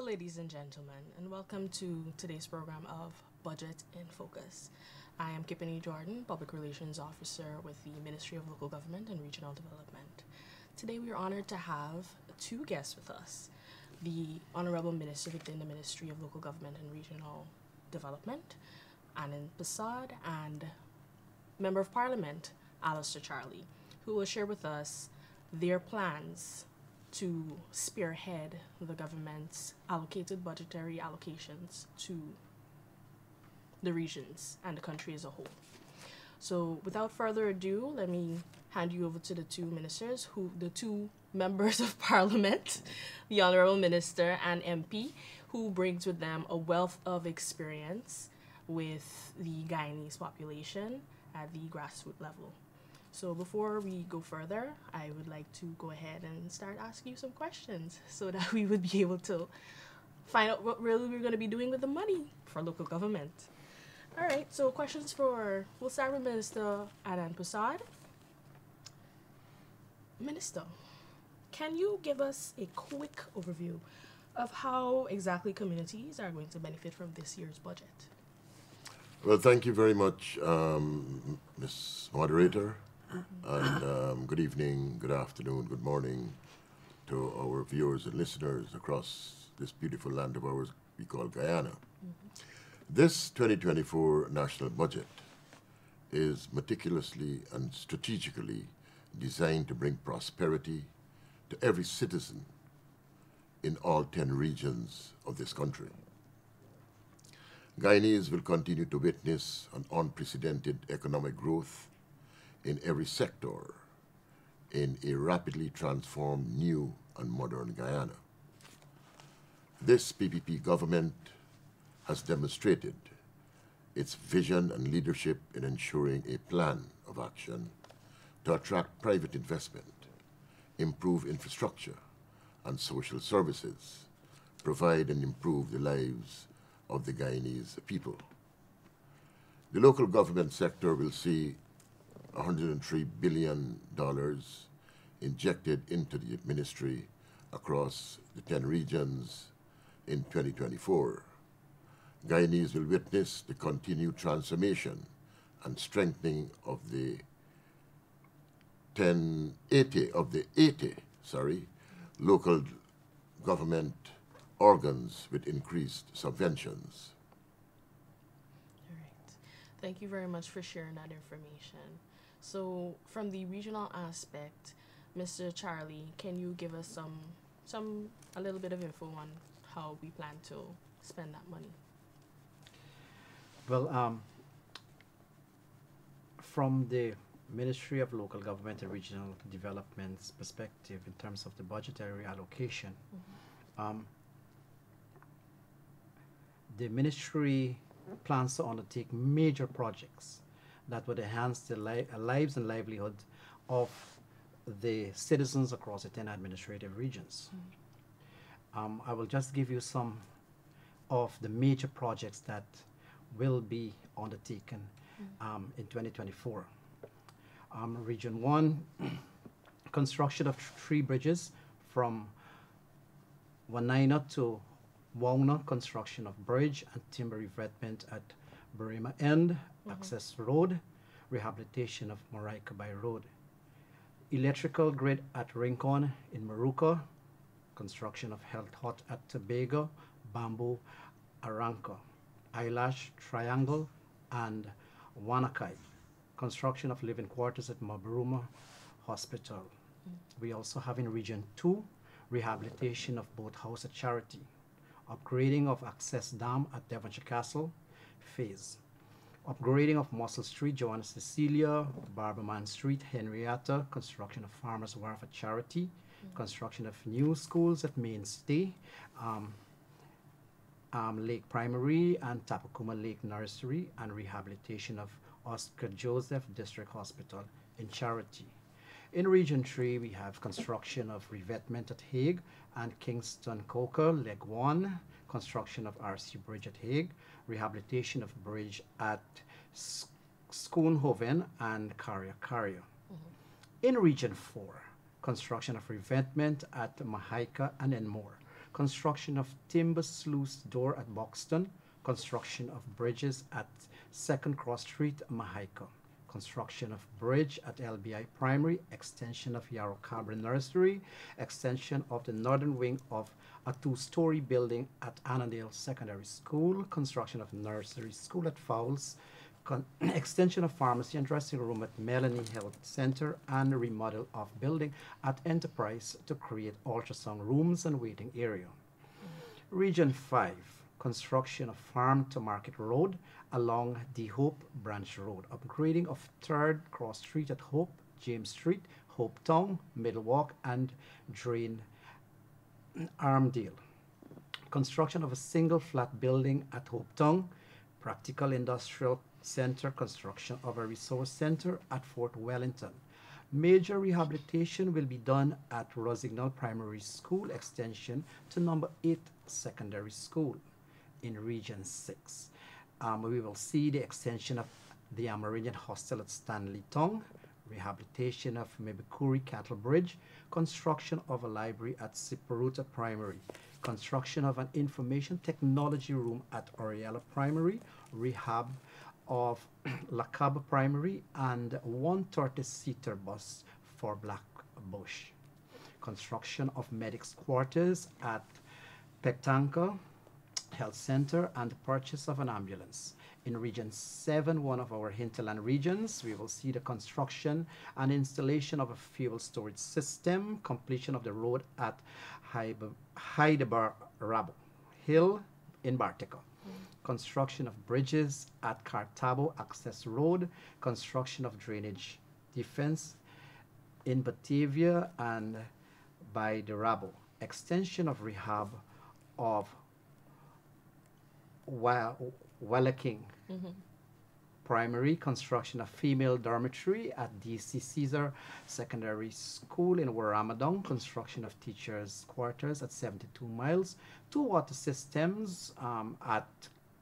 ladies and gentlemen, and welcome to today's program of Budget in Focus. I am Kippany Jordan, Public Relations Officer with the Ministry of Local Government and Regional Development. Today we are honored to have two guests with us, the Honorable Minister within the Ministry of Local Government and Regional Development, Anand Persaud, and Member of Parliament, Alistair Charlie, who will share with us their plans to spearhead the government's allocated budgetary allocations to the regions and the country as a whole. So without further ado, let me hand you over to the two ministers, the two members of parliament, the Honorable Minister and MP, who brings with them a wealth of experience with the Guyanese population at the grassroots level. So before we go further, I would like to go ahead and start asking you some questions so that we would be able to find out what really we're going to be doing with the money for local government. All right, so we'll start with Minister Anand Persaud. Minister, can you give us a quick overview of how exactly communities are going to benefit from this year's budget? Well, thank you very much, Ms. Moderator. And good evening, good afternoon, good morning to our viewers and listeners across this beautiful land of ours we call Guyana. This 2024 national budget is meticulously and strategically designed to bring prosperity to every citizen in all 10 regions of this country. Guyanese will continue to witness an unprecedented economic growth in every sector in a rapidly transformed new and modern Guyana. This PPP government has demonstrated its vision and leadership in ensuring a plan of action to attract private investment, improve infrastructure and social services, provide and improve the lives of the Guyanese people. The local government sector will see $103 billion injected into the ministry across the 10 regions in 2024. Guyanese will witness the continued transformation and strengthening of the 80 local government organs with increased subventions. All right. Thank you very much for sharing that information. So from the regional aspect, Mr. Charlie, can you give us a little bit of info on how we plan to spend that money? Well, from the Ministry of Local Government and Regional Development's perspective in terms of the budgetary allocation, the ministry plans to undertake major projects that would enhance the lives and livelihood of the citizens across the 10 administrative regions. I will just give you some of the major projects that will be undertaken in 2024. Region 1, construction of 3 bridges from Wanaina to Wauna, construction of bridge and timber revetment at Burima End, Access Road, rehabilitation of Moraika Bay Road. Electrical grid at Rincon in Maruka, construction of health hut at Tobago, Bamboo, Aranca, Eyelash Triangle, and Wanakai. Construction of living quarters at Mabruma Hospital. We also have in Region 2, rehabilitation of Boathouse at Charity, upgrading of Access Dam at Devonshire Castle, phase. Upgrading of Muscle Street, Joanna Cecilia, Barberman Street, Henrietta, construction of Farmers Wharf at Charity, construction of new schools at Mainstay, Lake Primary and Tapakuma Lake Nursery, and rehabilitation of Oscar Joseph District Hospital in Charity. In Region 3, we have construction of revetment at Hague and Kingston Coker, Leg 1, construction of RC Bridge at Hague, rehabilitation of bridge at Schoonhoven and Carrier. In Region 4, construction of revetment at Mahaika and Enmore, construction of timber sluice door at Boxton, construction of bridges at 2nd Cross Street, Mahaica, construction of bridge at LBI Primary, extension of Yarrow Cabra Nursery, extension of the northern wing of a 2-story building at Annandale Secondary School, construction of nursery school at Fowles, extension of pharmacy and dressing room at Melanie Health Center, and remodel of building at Enterprise to create ultrasound rooms and waiting area. Region 5, construction of Farm to Market Road along the Hope Branch Road, upgrading of 3rd Cross Street at Hope, James Street, Hope Town, Middle Walk, and Drain Armdale. Construction of a single flat building at Hope Town, practical industrial center, construction of a resource center at Fort Wellington. Major rehabilitation will be done at Rosignol Primary School extension to number 8 Secondary School in Region 6. We will see the extension of the Amerindian Hostel at Stanley Town, rehabilitation of Mebikuri Cattle Bridge, construction of a library at Siparuta Primary, construction of an information technology room at Oriella Primary, rehab of Lakaba Primary, and 130-seater bus for Black Bush. Construction of medics quarters at Pectanca Health Center, and the purchase of an ambulance. In Region 7, one of our hinterland regions, we will see the construction and installation of a fuel storage system, completion of the road at Hydebar Hill in Bartica, construction of bridges at Cartabo Access Road, construction of drainage defense in Batavia and by the Rabo, extension of rehab of Wallaking Primary, construction of female dormitory at DC Caesar Secondary School in Warramadong, construction of teachers' quarters at 72 miles, 2 water systems at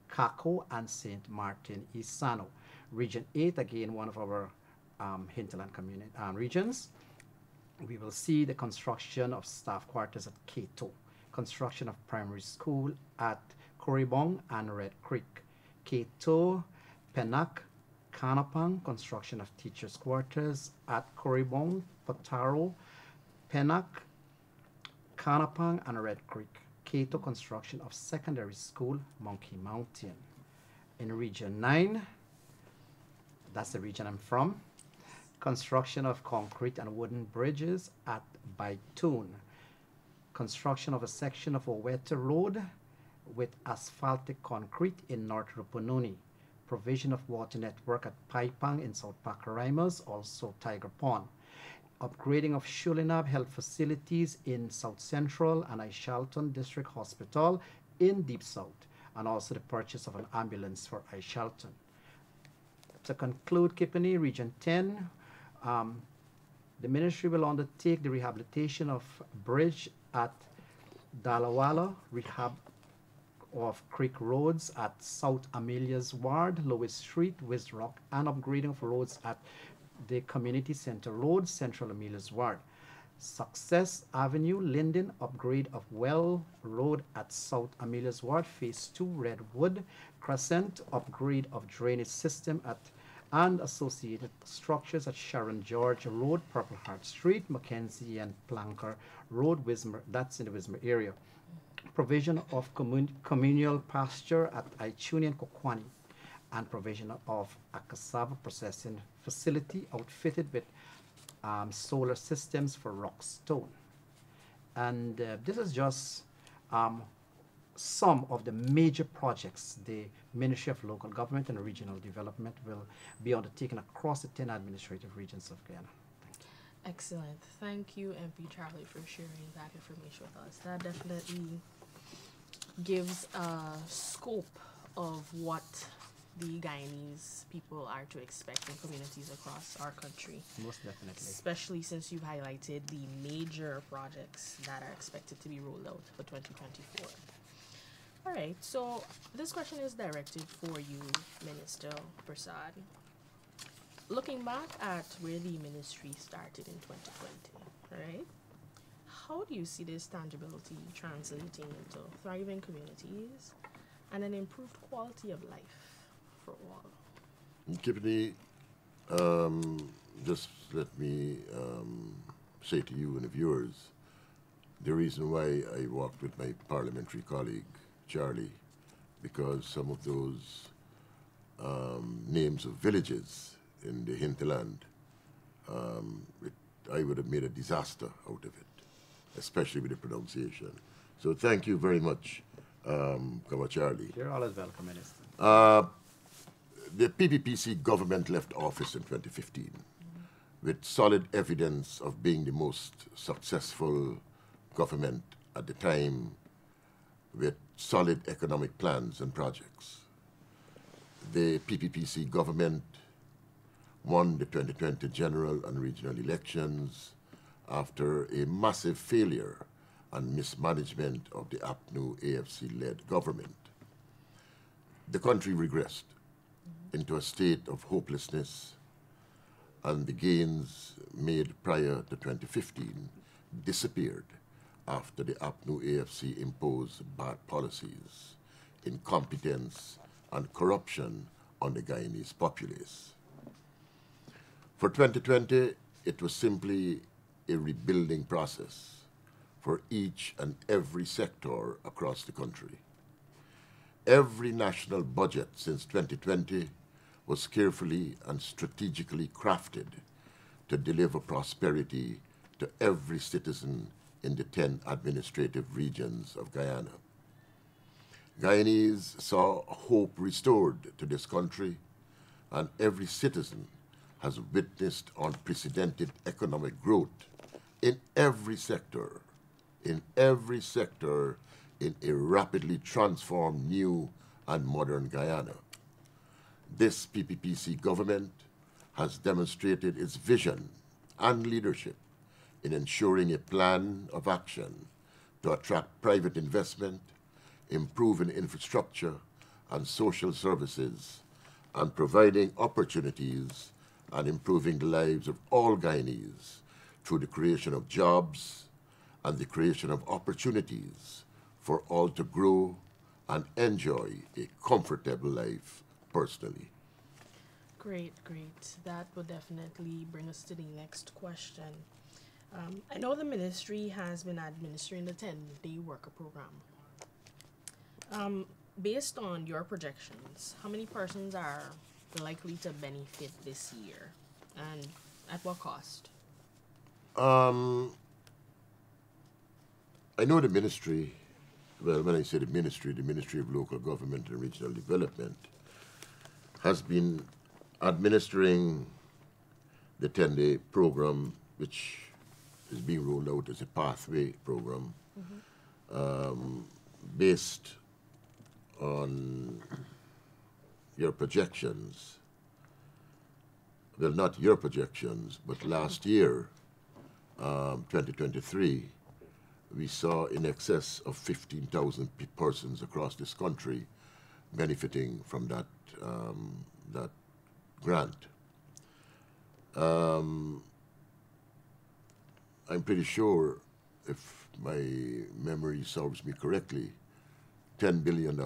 Kako and St. Martin Isano. Region 8, again, one of our hinterland regions. We will see the construction of staff quarters at Kato, construction of primary school at Corribong and Red Creek, Kato, Penac, Canapang, construction of teachers' quarters at Corribong, Potaro, Penac, Canapang, and Red Creek. Kato, construction of secondary school, Monkey Mountain. In Region 9, that's the region I'm from, construction of concrete and wooden bridges at Baitoon. Construction of a section of Oweta Road with asphaltic concrete in North Rupununi. Provision of water network at Paipang in South Pacaraimos, also Tiger Pond. Upgrading of Shulinab health facilities in South Central and Aishalton District Hospital in Deep South, and also the purchase of an ambulance for Aishalton. To conclude, Kipani, Region 10, the ministry will undertake the rehabilitation of bridge at Dalawala, rehab of creek roads at South Amelia's Ward, Lewis Street, West Rock, and upgrading of roads at the Community Center Road, Central Amelia's Ward. Success Avenue, Linden, upgrade of Well Road at South Amelia's Ward, Phase 2, Redwood Crescent, upgrade of drainage system at and associated structures at Sharon George Road, Purple Heart Street, Mackenzie and Planker Road, Wismer, that's in the Wismer area. Provision of communal pasture at Aichuni and Kokwani, and provision of a cassava processing facility outfitted with solar systems for Rockstone. And this is just some of the major projects the Ministry of Local Government and Regional Development will be undertaking across the 10 administrative regions of Guyana. Excellent. Thank you, MP Charlie, for sharing that information with us. That definitely gives a scope of what the Guyanese people are to expect in communities across our country. Most definitely. Especially since you've highlighted the major projects that are expected to be rolled out for 2024. All right, so this question is directed for you, Minister Persaud. Looking back at where the ministry started in 2020, right? how do you see this tangibility translating into thriving communities and an improved quality of life for all? Kipney, just let me say to you and the viewers, the reason why I worked with my parliamentary colleague, Charlie, because some of those names of villages in the hinterland, I would have made a disaster out of it, especially with the pronunciation. So thank you very much, Kama Charlie. You're always welcome, Minister. The PPPC government left office in 2015 with solid evidence of being the most successful government at the time, with solid economic plans and projects. The PPPC government won the 2020 general and regional elections after a massive failure and mismanagement of the APNU AFC-led government. The country regressed into a state of hopelessness, and the gains made prior to 2015 disappeared after the APNU AFC imposed bad policies, incompetence, and corruption on the Guyanese populace. For 2020, it was simply a rebuilding process for each and every sector across the country. Every national budget since 2020 was carefully and strategically crafted to deliver prosperity to every citizen in the 10 administrative regions of Guyana. Guyanese saw hope restored to this country, and every citizen has witnessed unprecedented economic growth in every sector, in a rapidly transformed new and modern Guyana. This PPPC government has demonstrated its vision and leadership in ensuring a plan of action to attract private investment, improving infrastructure and social services, and providing opportunities and improving the lives of all Guyanese through the creation of jobs and the creation of opportunities for all to grow and enjoy a comfortable life personally. Great, great. That would definitely bring us to the next question. I know the ministry has been administering the 10-day worker program. Based on your projections, how many persons are likely to benefit this year, and at what cost? I know the ministry, well, when I say the Ministry of Local Government and Regional Development, has been administering the 10-day program, which is being rolled out as a Pathway program, based on your projections. Well, not your projections, but last year, 2023, we saw in excess of 15,000 persons across this country benefiting from that grant. I'm pretty sure, if my memory serves me correctly, $10 billion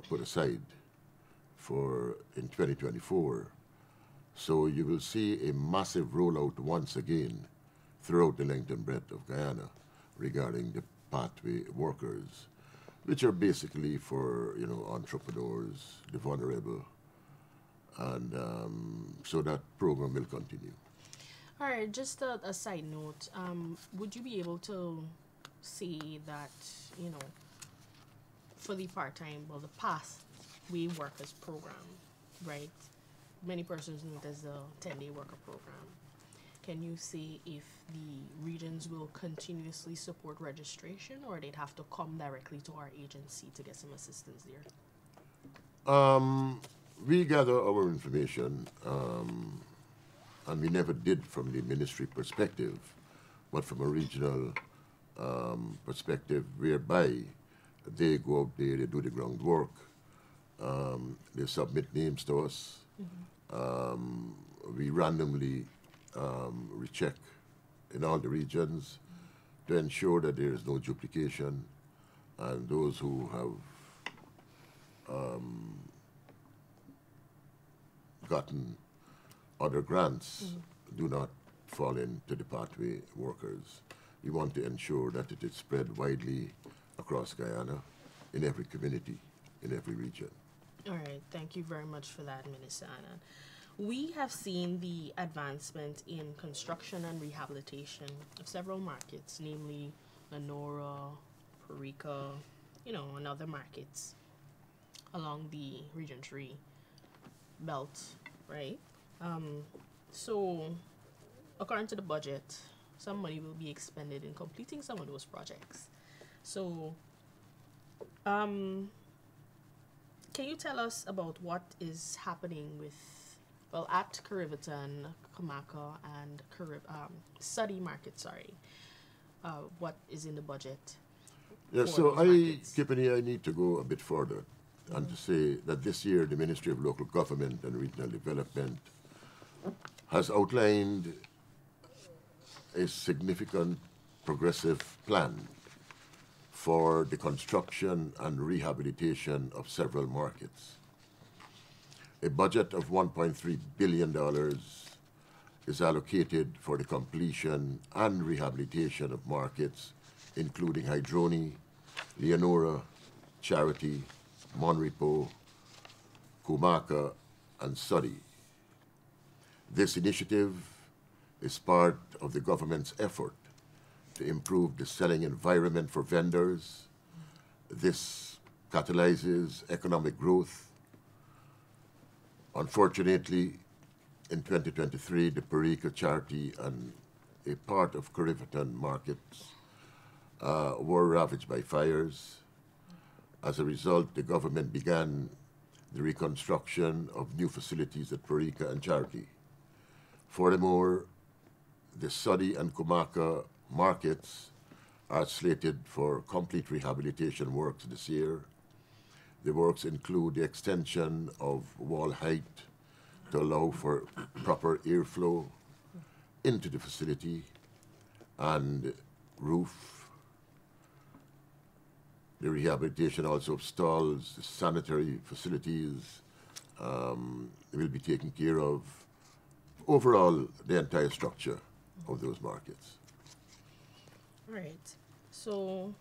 put aside for in 2024. So you will see a massive rollout once again throughout the length and breadth of Guyana regarding the Pathway workers, which are basically for, you know, entrepreneurs, the vulnerable, and so that program will continue. All right, just a side note. Would you be able to say that, you know, for the part-time, well, the Pathway workers program, right? Many persons know it as the 10-day worker program. Can you say if the regions will continuously support registration, or they'd have to come directly to our agency to get some assistance there? We gather our information, and we never did from the ministry perspective, but from a regional perspective, whereby they go out there, they do the groundwork, they submit names to us, we randomly recheck in all the regions to ensure that there is no duplication and those who have gotten other grants do not fall into the Partway workers. We want to ensure that it is spread widely across Guyana, in every community, in every region. All right, thank you very much for that, Minister Anand. We have seen the advancement in construction and rehabilitation of several markets, namely Lenora, Parika, and other markets along the Region 3 belt, right? So, according to the budget, some money will be expended in completing some of those projects. So, can you tell us about what is happening at Karivaton, Kamaka, and Suddy Market, what is in the budget? Yeah, so I need to go a bit further and to say that this year the Ministry of Local Government and Regional Development has outlined a significant progressive plan for the construction and rehabilitation of several markets. A budget of $1.3 billion is allocated for the completion and rehabilitation of markets, including Hydroni, Leonora, Charity, Monrepo, Kumaka, and Suddy. This initiative is part of the government's effort to improve the selling environment for vendors. This catalyzes economic growth. Unfortunately, in 2023, the Parika, Charity, and a part of Karivaton markets were ravaged by fires. As a result, the government began the reconstruction of new facilities at Parika and Charity. Furthermore, the Suddy and Kumaka markets are slated for complete rehabilitation works this year. The works include the extension of wall height to allow for proper airflow into the facility and roof. The rehabilitation also of stalls, sanitary facilities will be taken care of. Overall, the entire structure of those markets. All right. So,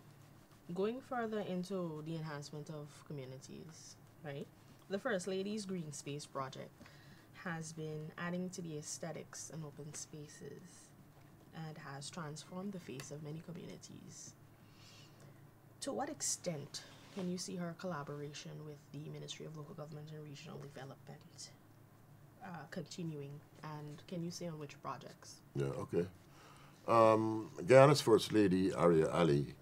going further into the enhancement of communities, right? The First Lady's Green Space Project has been adding to the aesthetics and open spaces and has transformed the face of many communities. To what extent can you see her collaboration with the Ministry of Local Government and Regional Development continuing, and can you say on which projects? Yeah, okay. Guyana's First Lady, Aria Ali,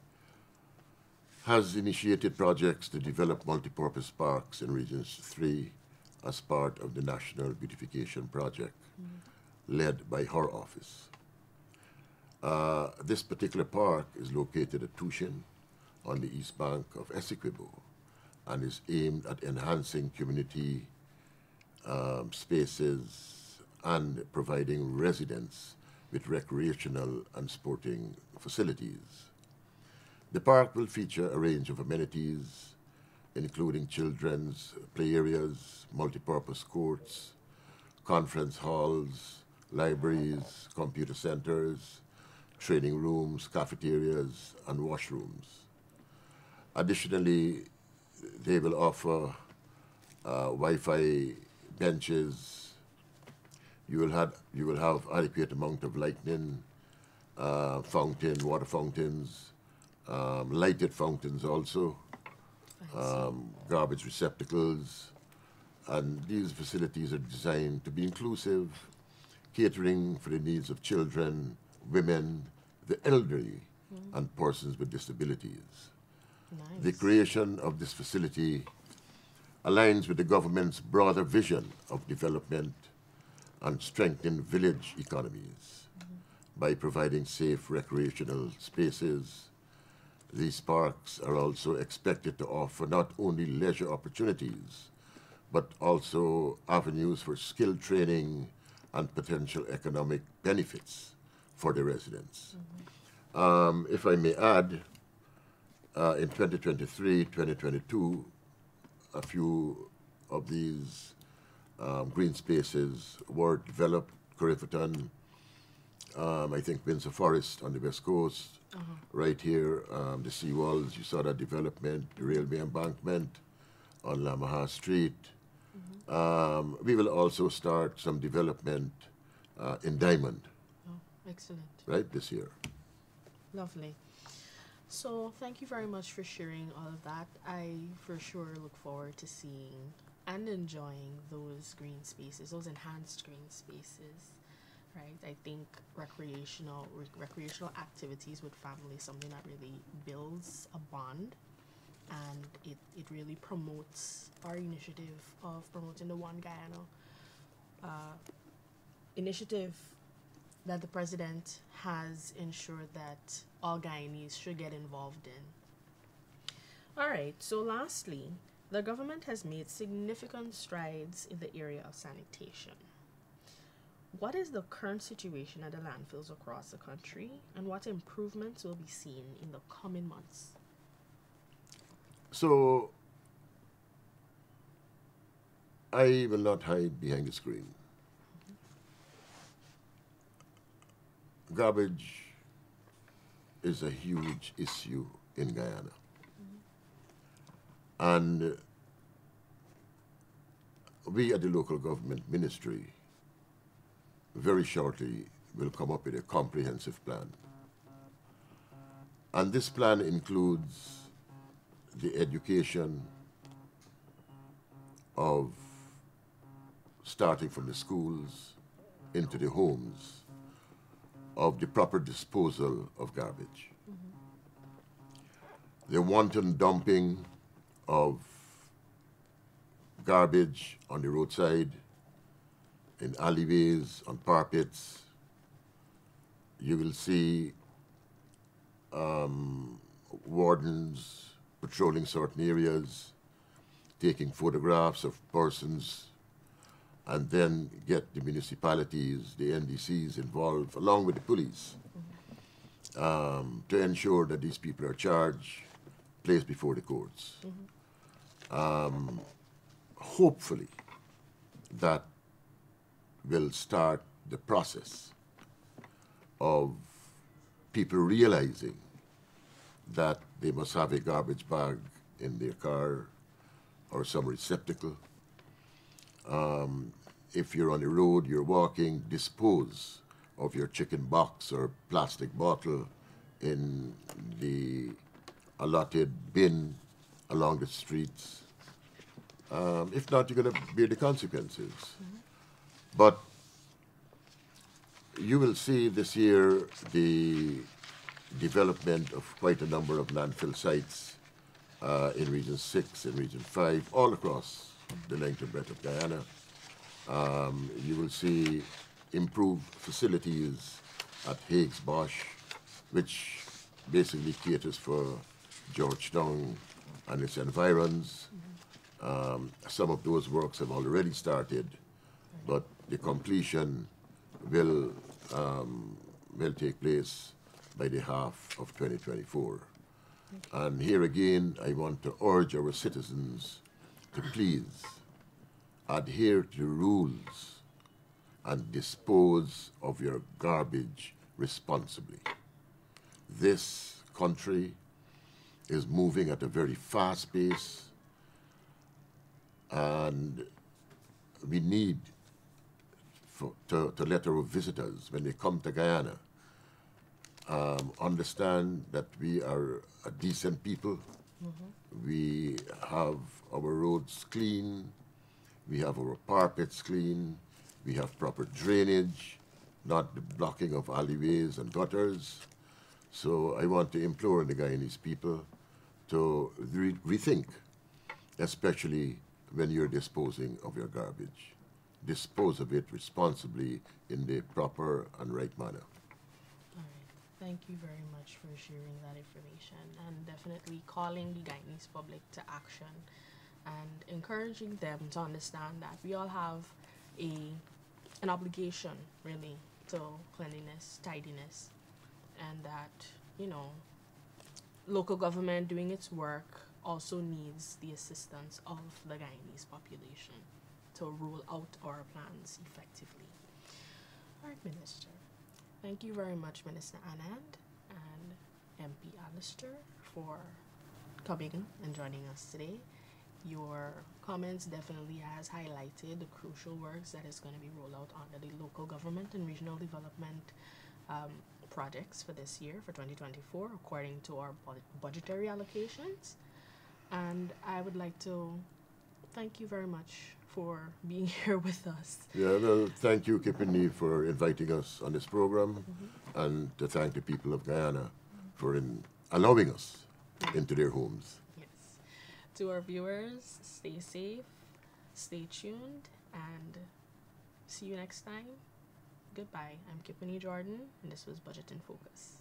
has initiated projects to develop multipurpose parks in Regions 3 as part of the National Beautification Project led by her office. This particular park is located at Tushin on the east bank of Essequibo and is aimed at enhancing community spaces and providing residents with recreational and sporting facilities. The park will feature a range of amenities, including children's play areas, multipurpose courts, conference halls, libraries, computer centers, training rooms, cafeterias, and washrooms. Additionally, they will offer Wi-Fi benches. You will have adequate amount of lighting, water fountains, lighted fountains also, garbage receptacles, and these facilities are designed to be inclusive, catering for the needs of children, women, the elderly, and persons with disabilities. Nice. The creation of this facility aligns with the government's broader vision of development and strengthen village economies by providing safe recreational spaces. These parks are also expected to offer not only leisure opportunities, but also avenues for skill training and potential economic benefits for the residents. If I may add, in 2023, 2022, a few of these green spaces were developed. Corriverton, I think Windsor Forest on the west coast, right here, the seawalls, you saw that development, the railway embankment on Lamaha Street. We will also start some development in Diamond, Excellent. right, this year. Lovely. So thank you very much for sharing all of that. I for sure look forward to seeing and enjoying those green spaces, those enhanced green spaces. Right. I think recreational activities with family is something that really builds a bond, and it really promotes our initiative of promoting the One Guyana initiative that the president has ensured that all Guyanese should get involved in. All right, so lastly, the government has made significant strides in the area of sanitation. What is the current situation at the landfills across the country, and what improvements will be seen in the coming months? So, I will not hide behind the screen. Garbage is a huge issue in Guyana. And we at the local government ministry very shortly will come up with a comprehensive plan. And this plan includes the education of starting from the schools into the homes of the proper disposal of garbage. The wanton dumping of garbage on the roadside, in alleyways, on parapets. You will see wardens patrolling certain areas, taking photographs of persons, and then get the municipalities, the NDCs involved, along with the police, to ensure that these people are charged, placed before the courts. Hopefully, that will start the process of people realizing that they must have a garbage bag in their car or some receptacle. If you're on the road, you're walking, dispose of your chicken box or plastic bottle in the allotted bin along the streets. If not, you're going to bear the consequences. But you will see this year the development of quite a number of landfill sites in Region 6 and Region 5, all across the length and breadth of Guyana. You will see improved facilities at Higgs Bosch, which basically caters for Georgetown and its environs. Some of those works have already started, but the completion will take place by the half of 2024. And here again, I want to urge our citizens to please adhere to rules and dispose of your garbage responsibly. This country is moving at a very fast pace, and we need to let our visitors, when they come to Guyana, understand that we are a decent people. We have our roads clean, we have our parapets clean, we have proper drainage, not the blocking of alleyways and gutters. So I want to implore the Guyanese people to rethink, especially when you're disposing of your garbage. Dispose of it responsibly in the proper and right manner. All right. Thank you very much for sharing that information, and definitely calling the Guyanese public to action and encouraging them to understand that we all have an obligation, really, to cleanliness, tidiness, and that, you know, local government doing its work also needs the assistance of the Guyanese population to roll out our plans effectively. All right, Minister. Thank you very much, Minister Anand and MP Alistair, for coming and joining us today. Your comments definitely has highlighted the crucial works that is going to be rolled out under the local government and regional development projects for this year, for 2024, according to our budgetary allocations. And I would like to thank you very much for being here with us. Yeah, well, thank you, Kipini, for inviting us on this program, and to thank the people of Guyana for allowing us into their homes. Yes. To our viewers, stay safe, stay tuned, and see you next time. Goodbye. I'm Kipini Jordan, and this was Budget in Focus.